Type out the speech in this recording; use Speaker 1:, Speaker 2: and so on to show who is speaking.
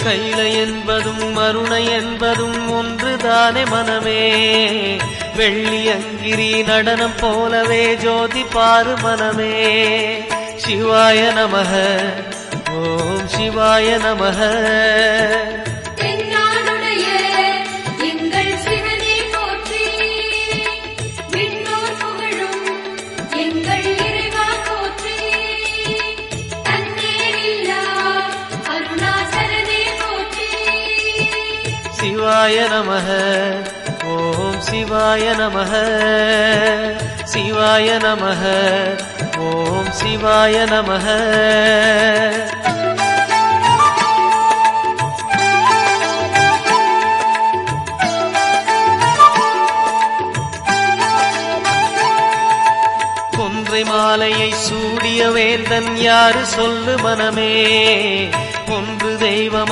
Speaker 1: கைல என்பதும் மருணை என்பதும் ஒன்றுதானே மனமே. வெள்ளியங்கிரி நடனம் போலவே ஜோதி பாரு மனமே. சிவாய நமக ஓம் சிவாய நமக. சிவாய நமக ஓம் சிவாய நமக. சிவாய நமக ஓம் சிவாய நமக. கொன்றை மாலையை சூடிய வேந்தன் யாரு சொல்லு மனமே. ஒன்று தெய்வம்